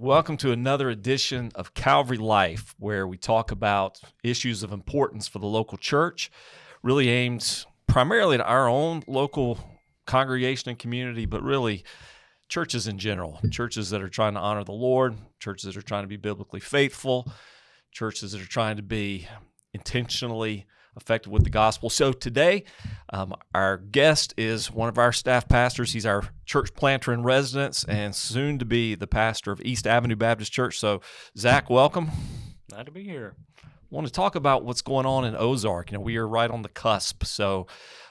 Welcome to another edition of Calvary Life, where we talk about issues of importance for the local church, really aimed primarily at our own local congregation and community, but really churches in general, churches that are trying to honor the Lord, churches that are trying to be biblically faithful, churches that are trying to be intentionally effective with the gospel. So today, our guest is one of our staff pastors. He's our church planter in residence and soon to be the pastor of East Avenue Baptist Church. So, Zach, welcome. Glad to be here. I want to talk about what's going on in Ozark. We are right on the cusp. So,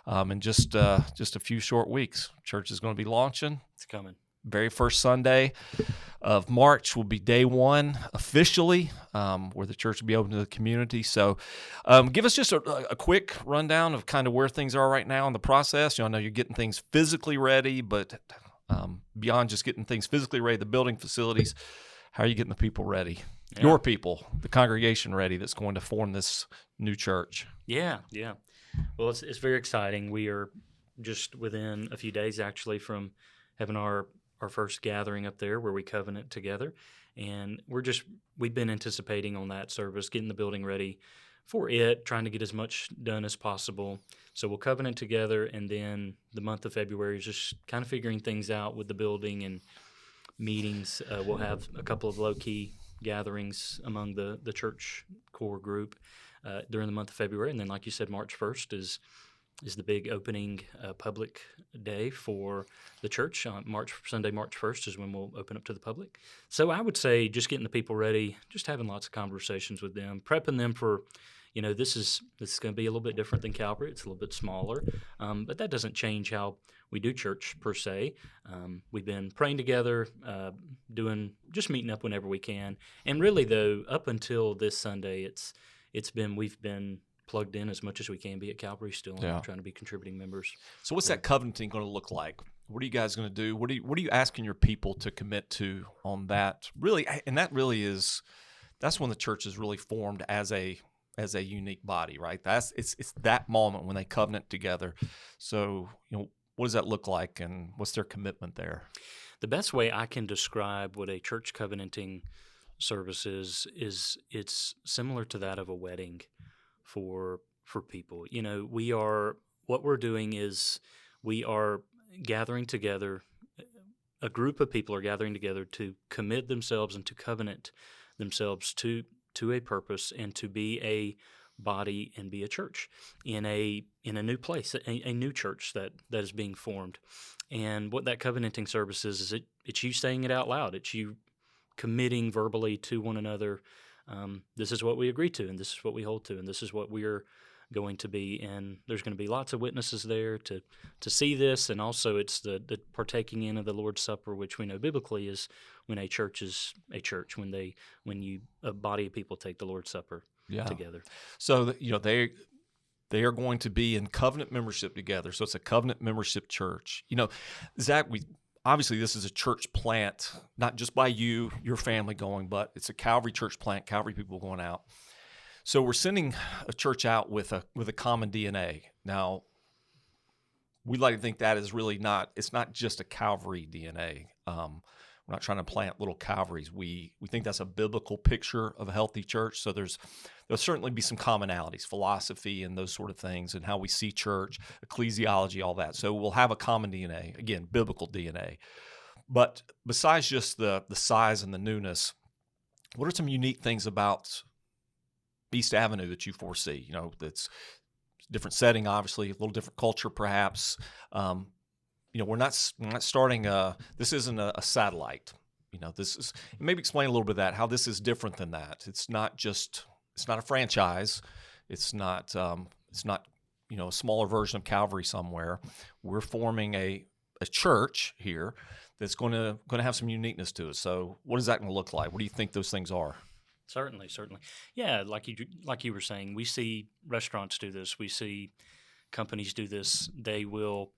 in just a few short weeks, church is going to be launching. It's coming. Very first Sunday of March will be day one officially, where the church will be open to the community. So give us just a quick rundown of kind of where things are right now in the process. I know you're getting things physically ready, but beyond just getting things physically ready, the building facilities, how are you getting the people ready? Yeah. Your people, the congregation ready that's going to form this new church? Yeah. Well, it's very exciting. We are just within a few days, actually, from having our first gathering up there where we covenant together. And we've been anticipating on that service, getting the building ready for it, trying to get as much done as possible. So we'll covenant together, and then the month of February is just kind of figuring things out with the building and meetings. We'll have a couple of low-key gatherings among the church core group during the month of February. And then, like you said, March 1st is the big opening public day for the church. Sunday, March 1st is when we'll open up to the public. So I would say just getting the people ready, just having lots of conversations with them, prepping them for, this is going to be a little bit different than Calvary. It's a little bit smaller, but that doesn't change how we do church per se. We've been praying together, meeting up whenever we can. And really, though, up until this Sunday, we've been plugged in as much as we can be at Calvary still, and trying to be contributing members. So what's that covenanting going to look like? What are you guys going to do? What are you asking your people to commit to on that? Really, and that's when the church is really formed as a unique body, right? It's that moment when they covenant together. So, what does that look like, and what's their commitment there? The best way I can describe what a church covenanting service is it's similar to that of a wedding for people. What we're doing is we are gathering together, a group of people are gathering together to commit themselves and to covenant themselves to a purpose and to be a body and be a church in a new place, a new church that is being formed. And what that covenanting service is it's you saying it out loud. It's you committing verbally to one another. This is what we agree to, and this is what we hold to, and this is what we're going to be. And there's going to be lots of witnesses there to see this, and also it's the partaking in of the Lord's Supper, which we know biblically is when a church is a church, when a body of people take the Lord's Supper together. So they are going to be in covenant membership together. So it's a covenant membership church. Zach, obviously, this is a church plant, not just by you, your family going, but it's a Calvary church plant, Calvary people going out. So we're sending a church out with a common DNA. Now, we like to think that is really it's not just a Calvary DNA. We're not trying to plant little Calvaries. We think that's a biblical picture of a healthy church. So there'll certainly be some commonalities, philosophy and those sort of things, and how we see church, ecclesiology, all that. So we'll have a common DNA, again, biblical DNA. But besides just the size and the newness, what are some unique things about East Avenue that you foresee? That's different setting, obviously, a little different culture, perhaps. We're not starting this isn't a satellite. This is, maybe explain a little bit of that, how this is different than that. It's not a franchise. It's not a smaller version of Calvary somewhere. We're forming a church here that's going to have some uniqueness to it. So what is that going to look like? What do you think those things are? Certainly. Yeah, like you were saying, we see restaurants do this. We see companies do this. They will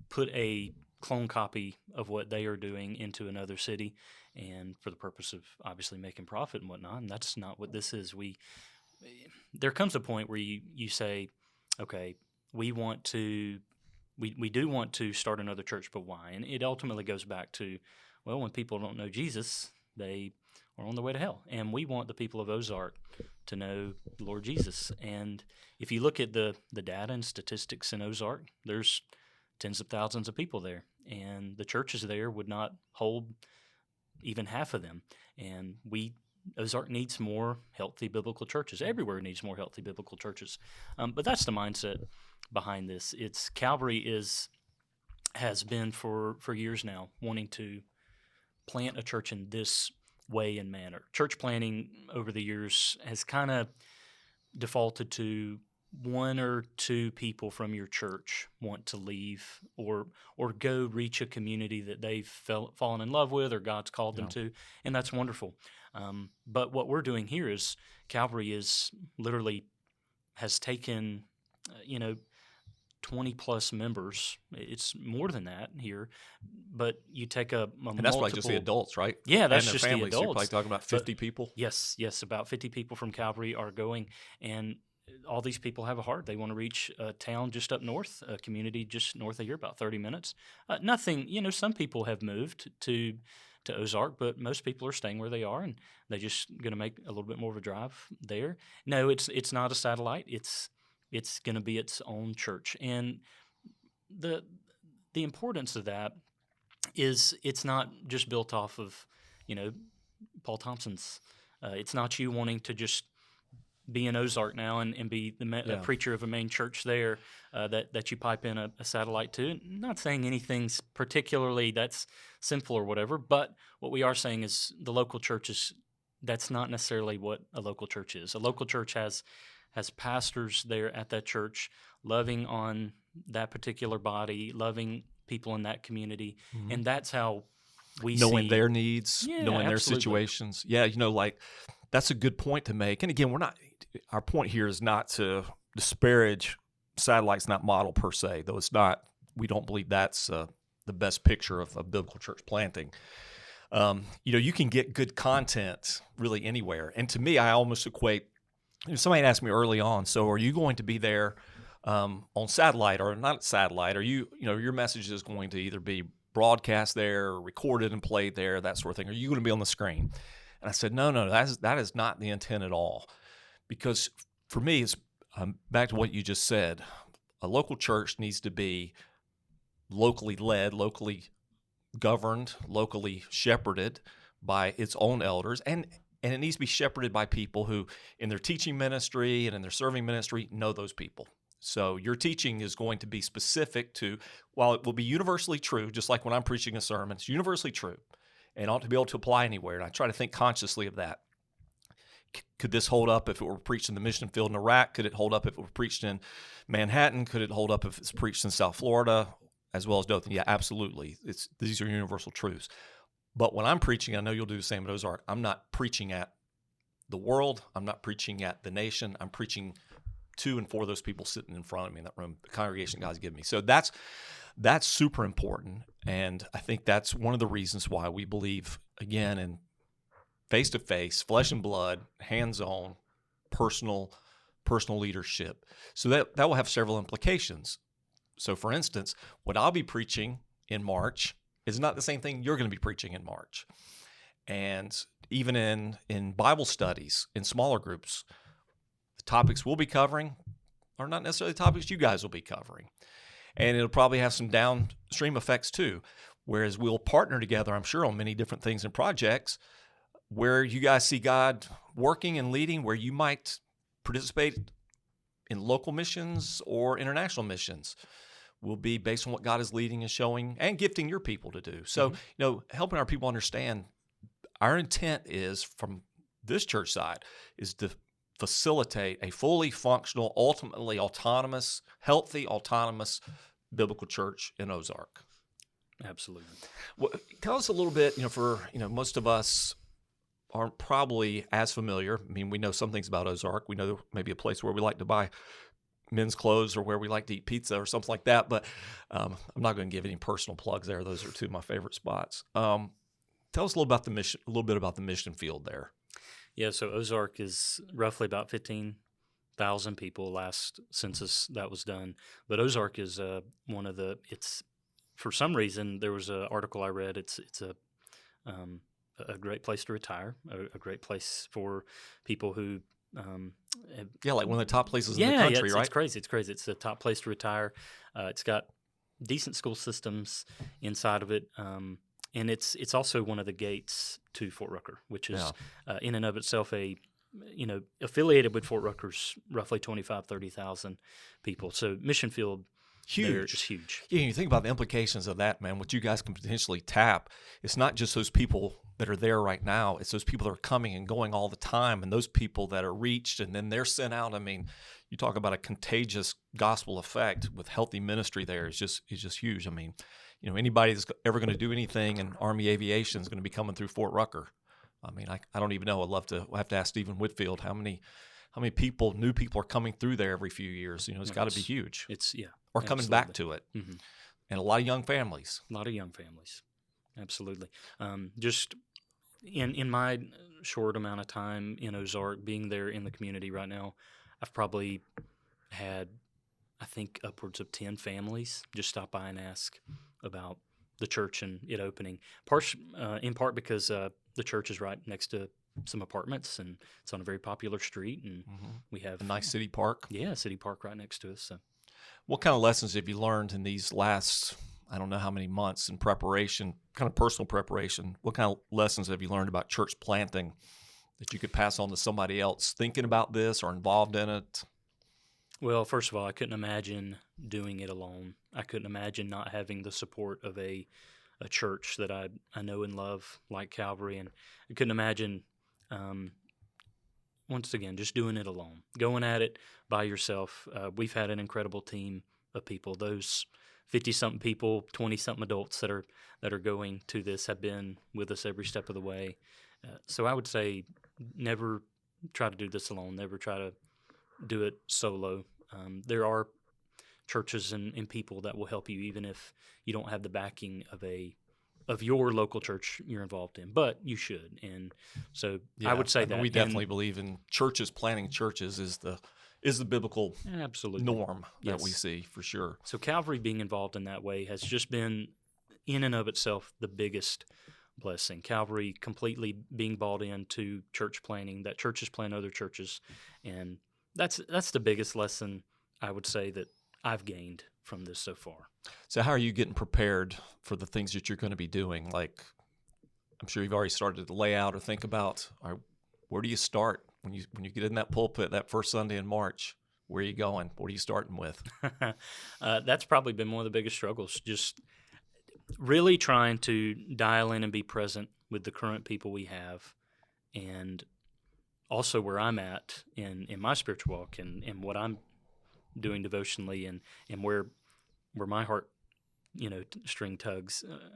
put a clone copy of what they are doing into another city, and for the purpose of obviously making profit and whatnot. And that's not what this is. There comes a point where you say, okay, we do want to start another church, but why? And it ultimately goes back to, well, when people don't know Jesus, they are on their way to hell. And we want the people of Ozark to know the Lord Jesus. And if you look at the data and statistics in Ozark, there's tens of thousands of people there, and the churches there would not hold even half of them. And Ozark needs more healthy biblical churches. Everywhere needs more healthy biblical churches. But that's the mindset behind this. It's Calvary has been for years now wanting to plant a church in this way and manner. Church planting over the years has kind of defaulted to one or two people from your church want to leave or go reach a community that they've fallen in love with or God's called them to, and that's wonderful. But what we're doing here is Calvary has taken 20 plus members. It's more than that here, but you take a and that's like just the adults, right? Yeah, that's and just families. the adults. You're probably talking about 50 people. Yes, about 50 people from Calvary are going, and all these people have a heart. They want to reach a town just up north, a community just north of here, about 30 minutes. Nothing, some people have moved to Ozark, but most people are staying where they are, and they're just going to make a little bit more of a drive there. No, it's not a satellite. It's going to be its own church, and the importance of that is it's not just built off of Paul Thompson's. It's not you wanting to just be in Ozark now and be a preacher of a main church there that you pipe in a satellite to. Not saying anything's particularly that's sinful or whatever, but what we are saying is the local church that's not necessarily what a local church is. A local church has pastors there at that church loving on that particular body, loving people in that community, and that's how we knowing see their needs, knowing their absolutely. situations. Yeah, that's a good point to make. And again, our point here is not to disparage Satellite's not model per se, though it's not. We don't believe that's the best picture of a biblical church planting. You can get good content really anywhere. And to me, I almost equate. Somebody asked me early on, so are you going to be there on satellite or not satellite? Are your message is going to either be broadcast there, or recorded and played there, that sort of thing? Are you going to be on the screen? And I said, no, that is not the intent at all. Because for me, it's back to what you just said. A local church needs to be locally led, locally governed, locally shepherded by its own elders, and it needs to be shepherded by people who, in their teaching ministry and in their serving ministry, know those people. So your teaching is going to be specific to, while it will be universally true, just like when I'm preaching a sermon, it's universally true and ought to be able to apply anywhere. And I try to think consciously of that. Could this hold up if it were preached in the mission field in Iraq? Could it hold up if it were preached in Manhattan? Could it hold up if it's preached in South Florida as well as Dothan? Yeah, absolutely. These are universal truths. But when I'm preaching, I know you'll do the same at Ozark, I'm not preaching at the world. I'm not preaching at the nation. I'm preaching to and for those people sitting in front of me in that room, the congregation God's given me. So that's super important. And I think that's one of the reasons why we believe, again, in face-to-face, flesh and blood, hands-on, personal leadership. So that will have several implications. So for instance, what I'll be preaching in March is not the same thing you're going to be preaching in March. And even in Bible studies, in smaller groups, the topics we'll be covering are not necessarily the topics you guys will be covering. And it'll probably have some downstream effects too, whereas we'll partner together, I'm sure, on many different things and projects where you guys see God working and leading, where you might participate in local missions or international missions. Will be based on what God is leading and showing and gifting your people to do. So, helping our people understand our intent is, from this church side, is to facilitate a fully functional, ultimately autonomous, healthy, autonomous biblical church in Ozark. Absolutely. Well, tell us a little bit, most of us aren't probably as familiar. I mean, we know some things about Ozark. We know maybe a place where we like to buy men's clothes or where we like to eat pizza or something like that. But I'm not going to give any personal plugs there. Those are two of my favorite spots. Tell us a little bit about the mission field there. Yeah, so Ozark is roughly about 15,000 people last census that was done. But Ozark is for some reason, there was an article I read. It's a a great place to retire, a great place for people who. Yeah, like one of the top places in the Yeah, country, it's right? crazy. It's crazy. It's the top place to retire. It's got decent school systems inside of it, and it's also one of the gates to Fort Rucker, which is in and of itself affiliated with Fort Rucker's roughly 30,000 people. So Mission Field there is Huge. huge. Yeah, you think about the implications of that, man. What you guys can potentially tap. It's not just those people that are there right now. It's those people that are coming and going all the time, and those people that are reached, and then they're sent out. I mean, you talk about a contagious gospel effect with healthy ministry. There is just huge. I mean, anybody that's ever going to do anything in Army aviation is going to be coming through Fort Rucker. I mean, I don't even know. We'll have to ask Stephen Whitfield how many new people are coming through there every few years. It's got to be huge. Or coming back to it. Mm-hmm. And a lot of young families. A lot of young families. Absolutely. Just in my short amount of time in Ozark, being there in the community right now, I've probably had, I think, upwards of 10 families just stop by and ask about the church and it opening. In part because the church is right next to some apartments, and it's on a very popular street, and we have a nice city park. Yeah, city park right next to us. So, what kind of lessons have you learned in these last, I don't know how many months in preparation, kind of personal preparation? What kind of lessons have you learned about church planting that you could pass on to somebody else thinking about this or involved in it? Well, first of all, I couldn't imagine doing it alone. I couldn't imagine not having the support of a church that I know and love like Calvary, and I couldn't imagine once again just doing it alone, going at it by yourself. We've had an incredible team of people. Those 50-something people, 20-something adults that are going to this have been with us every step of the way. So I would say never try to do this alone. Never try to do it solo. There are churches and people that will help you even if you don't have the backing of your local church you're involved in, but you should. And so I would say that we definitely believe in churches. Planting churches is the biblical norm that we see for sure. So Calvary being involved in that way has just been in and of itself the biggest blessing. Calvary completely being bought into church planting, that churches plant other churches, and that's the biggest lesson I would say that I've gained from this so far. So how are you getting prepared for the things that you're going to be doing? Like, I'm sure you've already started to lay out or think about, where do you start when you get in that pulpit that first Sunday in March? Where are you going? What are you starting with? That's probably been one of the biggest struggles, just really trying to dial in and be present with the current people we have, and also where I'm at in my spiritual walk and what I'm doing devotionally, and where my heart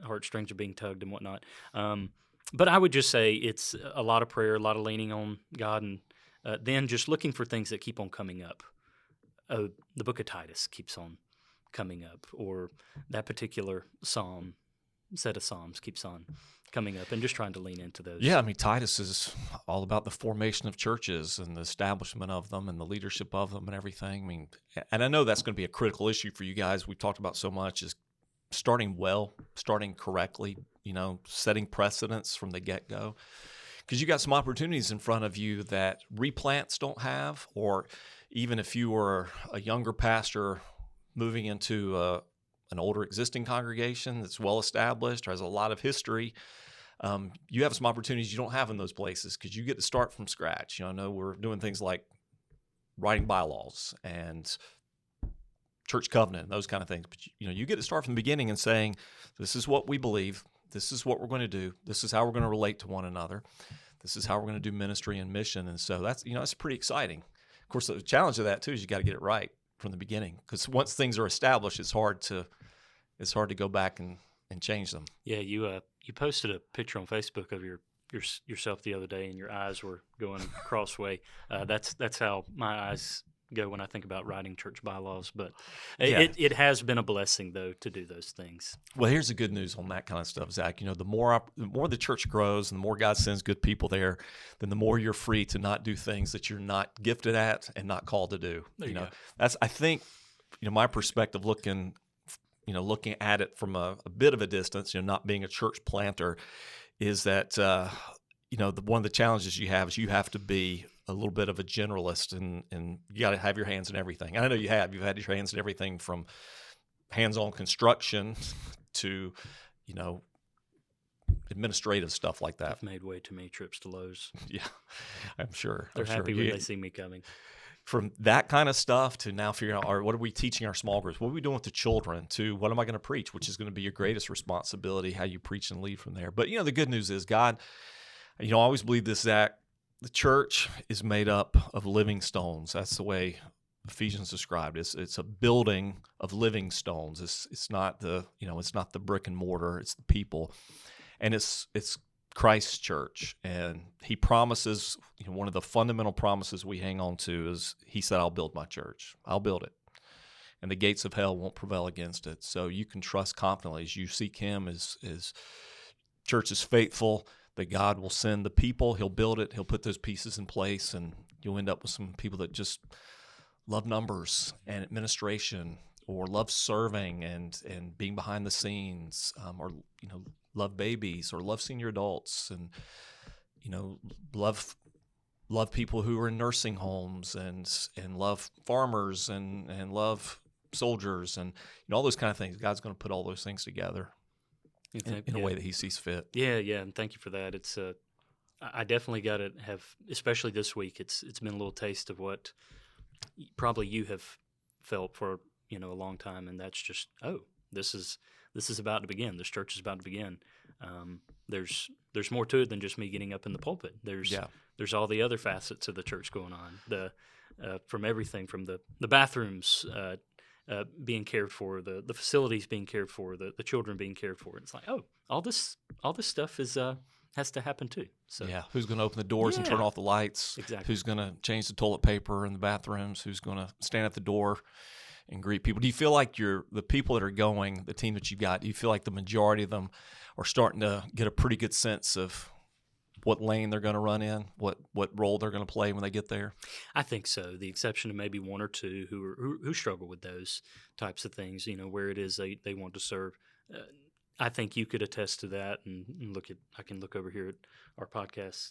heartstrings are being tugged and whatnot. But I would just say it's a lot of prayer, a lot of leaning on God, and then just looking for things that keep on coming up. The book of Titus keeps on coming up, or that particular set of Psalms keeps on coming up, and just trying to lean into those. Yeah, I mean, Titus is all about the formation of churches and the establishment of them and the leadership of them and everything. I mean, and I know that's going to be a critical issue for you guys. We've talked about so much is starting well, starting correctly, setting precedents from the get-go. Because you got some opportunities in front of you that replants don't have, or even if you were a younger pastor moving into an older existing congregation that's well-established or has a lot of history, you have some opportunities you don't have in those places because you get to start from scratch. I know we're doing things like writing bylaws and church covenant and those kind of things, but you get to start from the beginning and saying, this is what we believe, this is what we're going to do, this is how we're going to relate to one another, this is how we're going to do ministry and mission. And so that's pretty exciting. Of course, the challenge of that too is you got to get it right from the beginning, because once things are established, it's hard to go back and change them. Yeah, you posted a picture on Facebook of yourself the other day, and your eyes were going crossway. That's how my eyes go when I think about writing church bylaws. But it has been a blessing though to do those things. Well, here's the good news on that kind of stuff, Zach. The more the church grows and the more God sends good people there, then the more you're free to not do things that you're not gifted at and not called to do. That's, I think, my perspective looking at it from a bit of a distance, not being a church planter, is that one of the challenges you have is you have to be a little bit of a generalist, and you got to have your hands in everything. And I know you've had your hands in everything from hands-on construction to administrative stuff like that. I've made way too many trips to Lowe's. Yeah, I'm sure. They're happy when they see me coming. From that kind of stuff to now figuring out, all right, what are we teaching our small groups? What are we doing with the children? To what am I going to preach, which is going to be your greatest responsibility, how you preach and lead from there. But, the good news is God, I always believe this, Zach, the church is made up of living stones. That's the way Ephesians described it. It's a building of living stones. It's not the brick and mortar. It's the people, and it's Christ's church. And He promises. One of the fundamental promises we hang on to is He said, "I'll build my church. I'll build it, and the gates of hell won't prevail against it." So you can trust confidently as you seek Him. As church is faithful, that God will send the people. He'll build it. He'll put those pieces in place, and you'll end up with some people that just love numbers and administration, or love serving and being behind the scenes, or love babies, or love senior adults, and love people who are in nursing homes, and love farmers, and love soldiers, and all those kind of things. God's going to put all those things together in a way that He sees fit. Yeah, and thank you for that. It's I definitely got to have, especially this week. It's been a little taste of what probably you have felt for a long time, and that's just, this is about to begin. This church is about to begin. There's more to it than just me getting up in the pulpit. There's all the other facets of the church going on. From everything from the bathrooms being cared for, the facilities being cared for, the children being cared for. It's like, all this stuff is has to happen too. So who's going to open the doors and turn off the lights? Exactly. Who's going to change the toilet paper in the bathrooms? Who's going to stand at the door and greet people? Do you feel like the people that are going, the team that you got, do you feel like the majority of them are starting to get a pretty good sense of what lane they're going to run in, what role they're going to play when they get there? I think so. The exception of maybe one or two who struggle with those types of things, where it is they want to serve. I think you could attest to that, and I can look over here at our podcast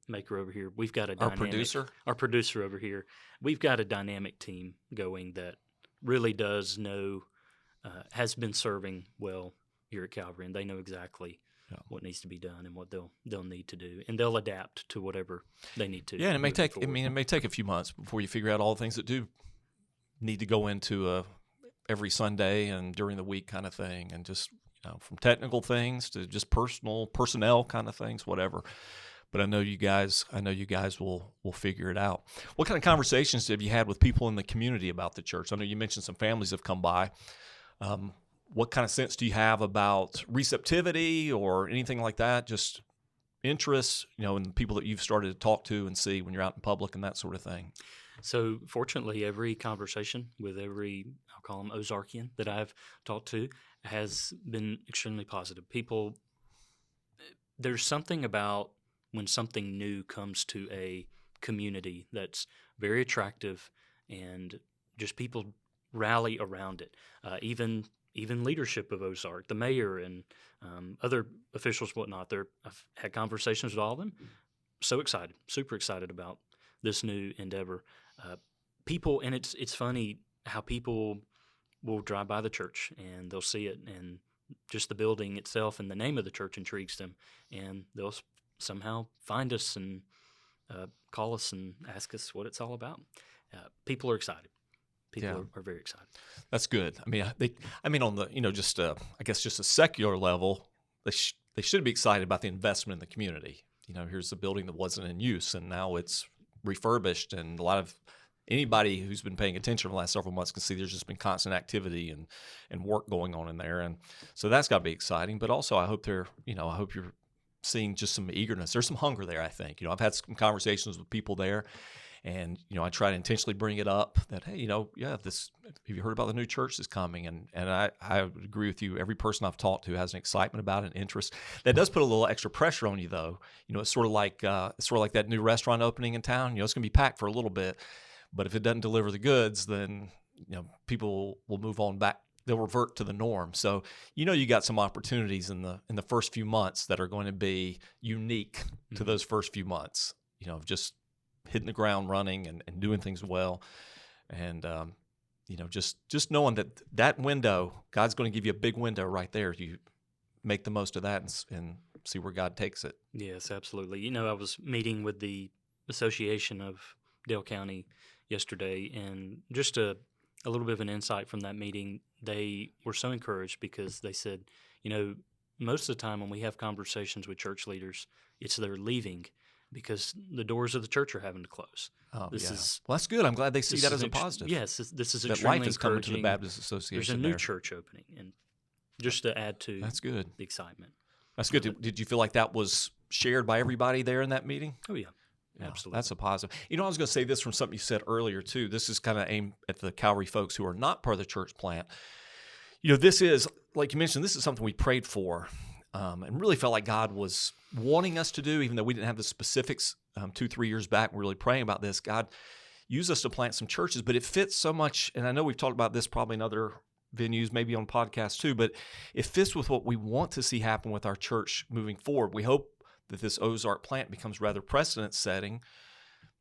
maker over here. We've got our producer over here. We've got a dynamic team going that really does know, has been serving well here at Calvary, and they know exactly what needs to be done and what they'll need to do, and they'll adapt to whatever they need to. Yeah, and it may take. Forward. I mean, it may take a few months before you figure out all the things that do need to go into every Sunday and during the week kind of thing, and just from technical things to just personnel kind of things, whatever. But I know you guys will figure it out. What kind of conversations have you had with people in the community about the church? I know you mentioned some families have come by. What kind of sense do you have about receptivity or anything like that? Just interest, in the people that you've started to talk to and see when you're out in public and that sort of thing. So fortunately, every conversation with every, I'll call them Ozarkian, that I've talked to has been extremely positive. People, there's something about when something new comes to a community that's very attractive, and just people rally around it. Even leadership of Ozark, the mayor and other officials, whatnot. I've had conversations with all of them. So excited, super excited about this new endeavor. People, and it's funny how people will drive by the church and they'll see it, and just the building itself and the name of the church intrigues them, and they'll somehow find us and call us and ask us what it's all about. People are excited. People are very excited. That's good. I mean, on the just I guess just a secular level, they should be excited about the investment in the community. Here's a building that wasn't in use, and now it's refurbished, and a lot of anybody who's been paying attention for the last several months can see there's just been constant activity and work going on in there, and so that's got to be exciting. But also, I hope you're seeing just some eagerness. There's some hunger there, I think. I've had some conversations with people there. And, I try to intentionally bring it up that, hey, have you heard about the new church that's coming? And I would agree with you. Every person I've talked to has an excitement about it, an interest. That does put a little extra pressure on you, though. It's sort of like that new restaurant opening in town. It's going to be packed for a little bit. But if it doesn't deliver the goods, then, people will move on back they'll revert to the norm. So you got some opportunities in the first few months that are going to be unique to those first few months. Of just hitting the ground running and doing things well, and just knowing that window, God's going to give you a big window right there. You make the most of that and see where God takes it. Yes, absolutely. I was meeting with the Association of Dale County yesterday, and just a little bit of an insight from that meeting. They were so encouraged because they said, most of the time when we have conversations with church leaders, it's they're leaving because the doors of the church are having to close. Oh, well, that's good. I'm glad they see that as a positive. Yes, this is that extremely life is coming to the encouraging. Baptist Association. There's a new church opening, and just to add to that's good. the excitement. That's good. Did you feel like that was shared by everybody there in that meeting? Oh, yeah. Yeah, Absolutely. that's a positive. I was going to say this from something you said earlier, too. This is kind of aimed at the Calvary folks who are not part of the church plant. This is, like you mentioned, this is something we prayed for and really felt like God was wanting us to do, even though we didn't have the specifics 2-3 years back. We're really praying about this. God used us to plant some churches, but it fits so much, and I know we've talked about this probably in other venues, maybe on podcasts too, but it fits with what we want to see happen with our church moving forward. We hope that this Ozark plant becomes rather precedent setting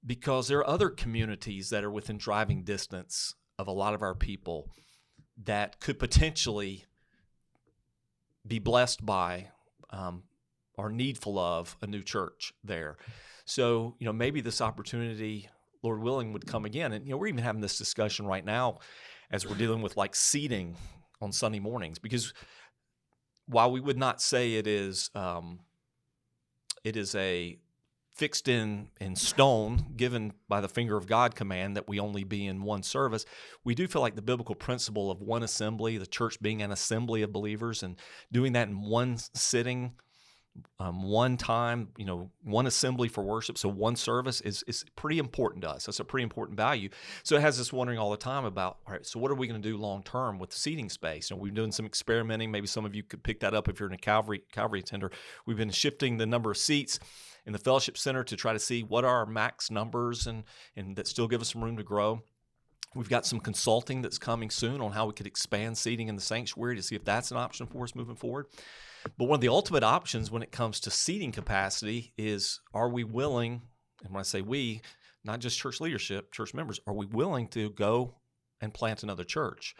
because there are other communities that are within driving distance of a lot of our people that could potentially be blessed by or needful of a new church there. So, maybe this opportunity, Lord willing, would come again. And, we're even having this discussion right now as we're dealing with like seating on Sunday mornings, because while we would not say it is a fixed in stone, given by the finger of God command that we only be in one service, we do feel like the biblical principle of one assembly, the church being an assembly of believers and doing that in one sitting, one time, one assembly for worship, so one service is pretty important to us. That's a pretty important value. So it has us wondering all the time about, all right, so what are we going to do long term with the seating space? We've been doing some experimenting. Maybe some of you could pick that up if you're in a Calvary attender. We've been shifting the number of seats in the fellowship center to try to see what are our max numbers and that still give us some room to grow. We've got some consulting that's coming soon on how we could expand seating in the sanctuary to see if that's an option for us moving forward. But one of the ultimate options when it comes to seating capacity is, are we willing, and when I say we, not just church leadership, church members, are we willing to go and plant another church?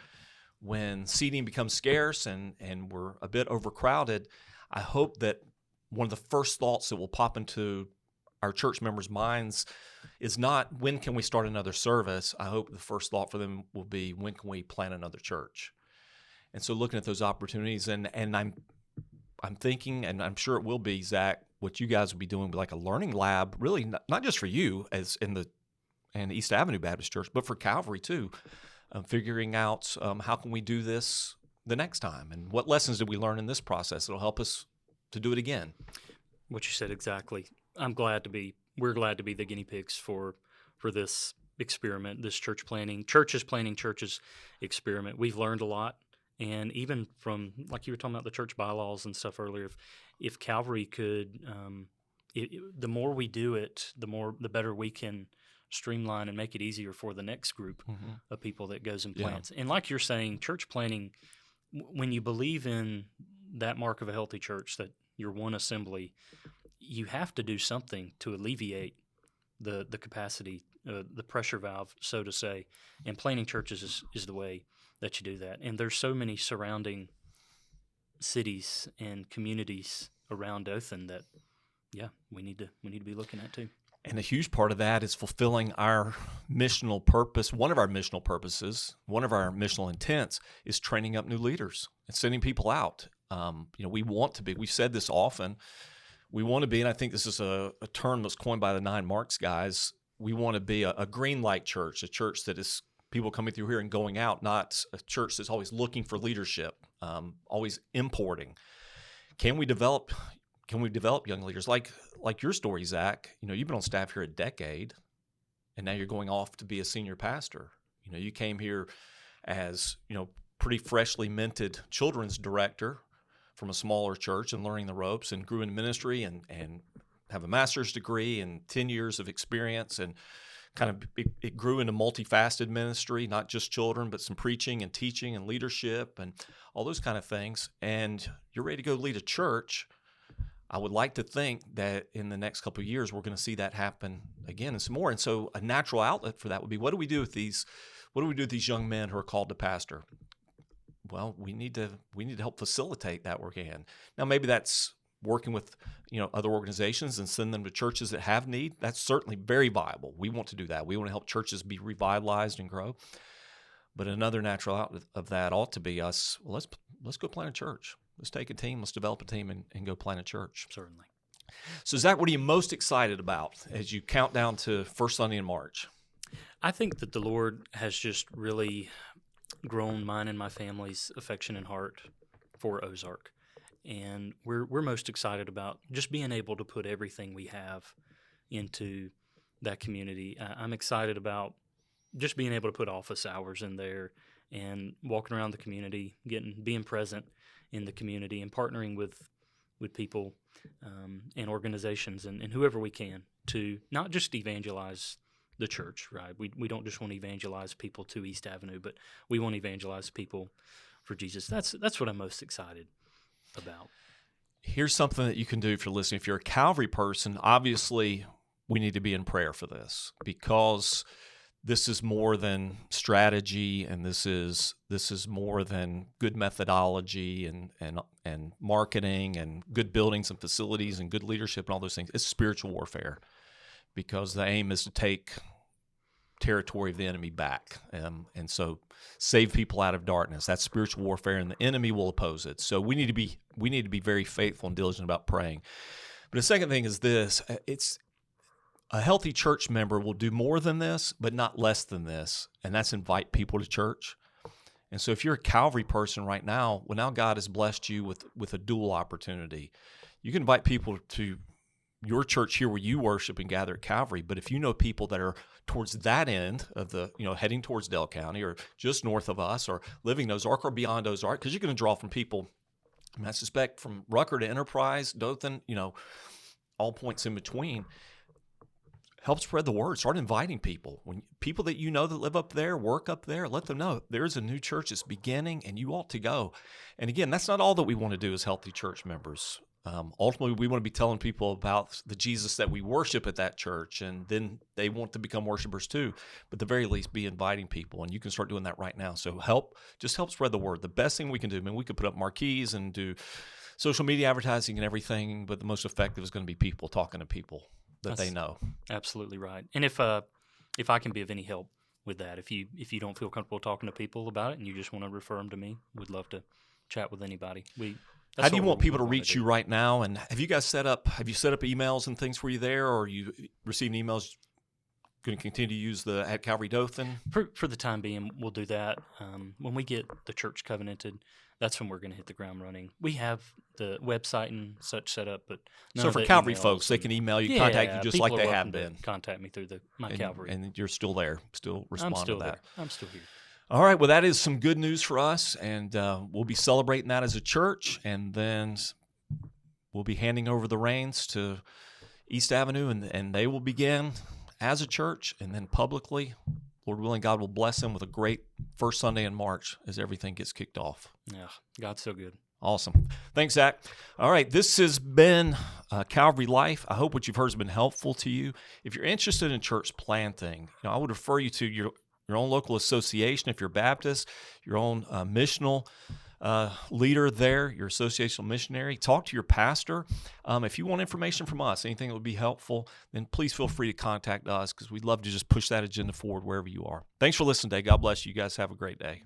When seating becomes scarce and we're a bit overcrowded, I hope that one of the first thoughts that will pop into our church members' minds is not, when can we start another service? I hope the first thought for them will be, when can we plant another church? And so looking at those opportunities, and I'm thinking, and I'm sure it will be, Zach, what you guys will be doing, like a learning lab, really not just for you as in the East Avenue Baptist Church, but for Calvary too, figuring out how can we do this the next time, and what lessons did we learn in this process that'll help us to do it again. What you said exactly. We're glad to be the guinea pigs for this experiment, this churches planning churches experiment. We've learned a lot. And even from, like you were talking about the church bylaws and stuff earlier, if Calvary could, the more we do it, the better we can streamline and make it easier for the next group of people that goes and plants. Yeah. And like you're saying, church planning, when you believe in that mark of a healthy church, that you're one assembly, you have to do something to alleviate the capacity, the pressure valve, so to say. And planning churches is the way that you do that. And there's so many surrounding cities and communities around Dothan that, we need to be looking at too. And a huge part of that is fulfilling our missional purpose. One of our missional purposes, one of our missional intents is training up new leaders and sending people out. We want to be, we've said this often, we want to be, and I think this is a term that's coined by the 9 Marks guys, we want to be a green light church, a church that is people coming through here and going out, not a church that's always looking for leadership, always importing. Can we develop young leaders like your story, Zach? You've been on staff here a decade, and now you're going off to be a senior pastor. You came here as pretty freshly minted children's director from a smaller church and learning the ropes, and grew in ministry and have a master's degree and 10 years of experience and it grew into multifaceted ministry, not just children, but some preaching and teaching and leadership and all those kind of things. And you're ready to go lead a church. I would like to think that in the next couple of years, we're going to see that happen again and some more. And so a natural outlet for that would be, what do we do with these young men who are called to pastor? Well, we need to help facilitate that work again. Now, maybe that's working with other organizations and send them to churches that have need. That's certainly very viable. We want to do that. We want to help churches be revitalized and grow. But another natural outlet of that ought to be us. Well, let's go plant a church. Let's take a team. Let's develop a team and go plant a church. Certainly. So, Zach, what are you most excited about as you count down to first Sunday in March? I think that the Lord has just really grown mine and my family's affection and heart for Ozark. And we're most excited about just being able to put everything we have into that community. I'm excited about just being able to put office hours in there and walking around the community, being present in the community and partnering with people and organizations and whoever we can to not just evangelize the church, right? We don't just want to evangelize people to East Avenue, but we want to evangelize people for Jesus. That's what I'm most excited about. Here's something that you can do if you're listening. If you're a Calvary person, obviously we need to be in prayer for this, because this is more than strategy, and this is more than good methodology and marketing and good buildings and facilities and good leadership and all those things. It's spiritual warfare, because the aim is to take territory of the enemy back, and so save people out of darkness. That's spiritual warfare, and the enemy will oppose it. So we need to be very faithful and diligent about praying. But the second thing is this: it's a healthy church member will do more than this, but not less than this, and that's invite people to church. And so if you're a Calvary person right now, well, now God has blessed you with a dual opportunity. You can invite people to your church here where you worship and gather at Calvary, but if you know people that are towards that end of the, heading towards Dale County or just north of us or living in Ozark or beyond Ozark, because you're going to draw from people, I suspect, from Rucker to Enterprise, Dothan, all points in between. Help spread the word. Start inviting people. When people that you know that live up there, work up there, let them know there's a new church that's beginning and you ought to go. And again, that's not all that we want to do as healthy church members. Ultimately, we want to be telling people about the Jesus that we worship at that church, and then they want to become worshipers too. But at the very least, be inviting people, and you can start doing that right now. So just help spread the word. The best thing we can do, we could put up marquees and do social media advertising and everything, but the most effective is going to be people talking to people that they know. Absolutely right. And if I can be of any help with that, if you don't feel comfortable talking to people about it and you just want to refer them to me, we'd love to chat with anybody. How do you want people to reach you right now? And have you set up emails and things for you there, or are you receiving emails? Going to continue to use the at Calvary Dothan? For the time being, we'll do that. When we get the church covenanted, that's when we're going to hit the ground running. We have the website and such set up, but so for Calvary folks, they can email you, contact you just like they have been. Contact me through my Calvary, and you're still there, still respond to that. I'm still here. All right, well, that is some good news for us, and we'll be celebrating that as a church, and then we'll be handing over the reins to East Avenue, and they will begin as a church, and then publicly, Lord willing, God will bless them with a great first Sunday in March as everything gets kicked off. Yeah, God's so good. Awesome. Thanks, Zach. All right, this has been Calvary Life. I hope what you've heard has been helpful to you. If you're interested in church planting, I would refer you to your own local association if you're Baptist, your own missional leader there, your associational missionary. Talk to your pastor. If you want information from us, anything that would be helpful, then please feel free to contact us, because we'd love to just push that agenda forward wherever you are. Thanks for listening today. God bless you. You guys have a great day.